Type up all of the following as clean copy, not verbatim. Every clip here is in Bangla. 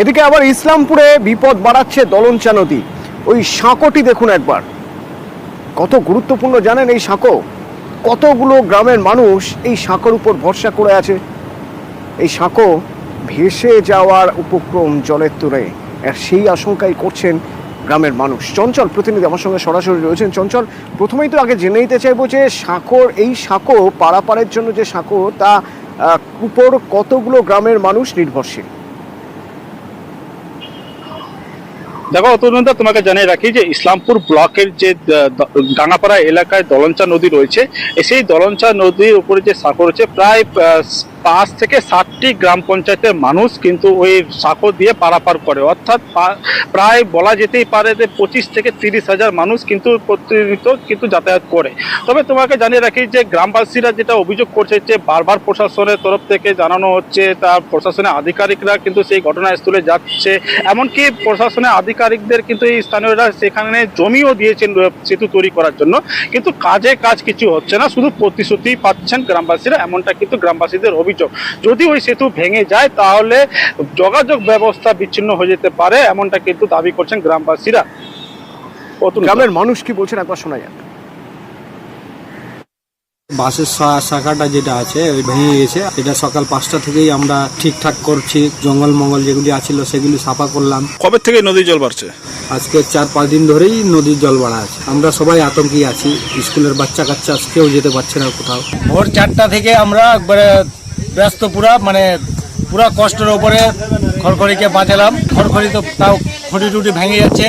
এদিকে আবার ইসলামপুরে বিপদ বাড়াচ্ছে দলনচা নদী। ওই সাঁকোটি দেখুন একবার, কত গুরুত্বপূর্ণ জানেন এই সাঁকো? কতগুলো গ্রামের মানুষ এই সাঁকোর উপর ভরসা করে আছে। এই সাঁকো ভেসে যাওয়ার উপক্রম জলের তোড়ে, আর সেই আশঙ্কাই করছেন গ্রামের মানুষ। চঞ্চল প্রতিনিধি আমার সঙ্গে সরাসরি রয়েছেন। চঞ্চল, প্রথমেই তো আগে জেনে নিতে চাইবো যে এই সাঁকো পারাপারের জন্য যে সাঁকো, তা উপর কতগুলো গ্রামের মানুষ নির্ভরশীল? দেখো অতনুদা, তোমাকে জানিয়ে রাখি যে ইসলামপুর ব্লকের যে ডাঙ্গাপাড়া এলাকায় দলনচা নদী রয়েছে, সেই দলনচা নদীর উপরে যে সাঁকো রয়েছে, প্রায় 5 থেকে 7টি গ্রাম পঞ্চায়েতের মানুষ কিন্তু ওই সাঁকো দিয়ে পারাপার করে। অর্থাৎ প্রায় বলা যেতেই পারে যে 25 থেকে 30 হাজার মানুষ কিন্তু প্রতিনিয়ত কিন্তু যাতায়াত করে। তবে তোমাকে জানিয়ে রাখি যে গ্রামবাসীরা যেটা অভিযোগ করছে যে বারবার প্রশাসনের তরফ থেকে জানানো হচ্ছে, তার প্রশাসনের আধিকারিকরা কিন্তু সেই ঘটনাস্থলে যাচ্ছে। এমনকি প্রশাসনের আধিকারিকদের কিন্তু এই স্থানীয়রা সেখানে জমিও দিয়েছেন সেতু তৈরি করার জন্য, কিন্তু কাজ কিছু হচ্ছে না, শুধু প্রতিশ্রুতি পাচ্ছেন গ্রামবাসীরা, এমনটা কিন্তু গ্রামবাসীদের অভিযোগ। যদি ওই সেতু ভেঙে যায় তাহলে যোগাযোগ ব্যবস্থা বিচ্ছিন্ন হয়ে যেতে পারে, এমনটা কিন্তু দাবি করছেন গ্রামবাসীরা। গ্রামের মানুষ কি বলছেন একবার শোনা যাক। বাসের শাখাটা যেটা আছে ওই ভেঙে গেছে, এটা সকাল 5টা থেকেই আমরা ঠিকঠাক করছি। জঙ্গল মঙ্গল যেগুলি আছিল সেগুলি সাফা করলাম। কবে থেকে নদী জল বাড়ছে? আজকে 4-5 দিন ধরেই নদীর জল বাড়া আছে। আমরা সবাই আতঙ্কে আছি, স্কুলের বাচ্চা কাচ্চা কেউ যেতে পারছে না কোথাও। ভোর 4টা থেকে আমরা একবারে ব্যস্ত, পুরা কষ্টের উপরে খড়খড়িকে বাঁচালাম। খড়খড়ি তো তাও খুঁটি টুটি ভেঙে যাচ্ছে,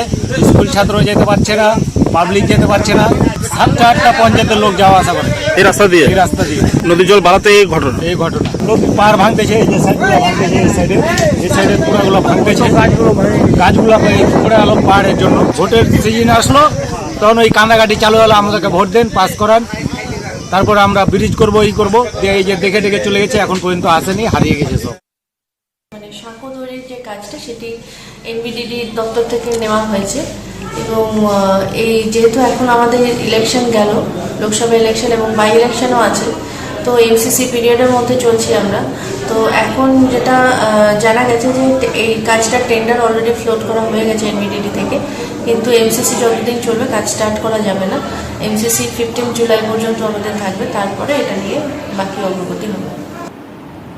স্কুল ছাত্র যেতে পারছে না, পাবলিক যেতে পারছে না। 7-8টা পঞ্চায়েতের লোক যাওয়া আসা করে এই রাস্তা দিয়ে। নদী জল বাড়াতে এই ঘটনা নদী পার ভাঙতেছে, এই যে সাইডগুলো ভাঙতেছে, এই সাইডে পুরাগুলো ভাঙতেছে, গাছগুলো পড়ে গেল পাহাড়ের জন্য। ভোটের সিজন আসলো তখন ওই কান্দাকাটি চালু হলো, আমাদেরকে ভোট দেন, পাস করান, তারপর আমরা ব্রিজ করবো, এই যে দেখে চলে গেছে, এখন পর্যন্ত আসেনি, হারিয়ে গেছে সব। মানে সাঁকো দড়ির যে কাজটা সেটি এমবিডিডি দপ্তর থেকে নেওয়া হয়েছে। এবং এই যেহেতু এখন আমাদের ইলেকশন গেল, লোকসভা ইলেকশন এবং বাই ইলেকশনও আছে, তো এমসিসি পিরিয়ডের মধ্যে চলছি আমরা। তো এখন যেটা জানা গেছে যে এই কাজটা টেন্ডার অলরেডি ফ্লোট করা হয়ে গেছে এমবিডিডি থেকে, কিন্তু এমসিসি যতদিন চলবে কাজ স্টার্ট করা যাবে না। এমসিসি 15 জুলাই পর্যন্ত আমাদের থাকবে, তারপরে এটা নিয়ে বাকি অগ্রগতি হবে।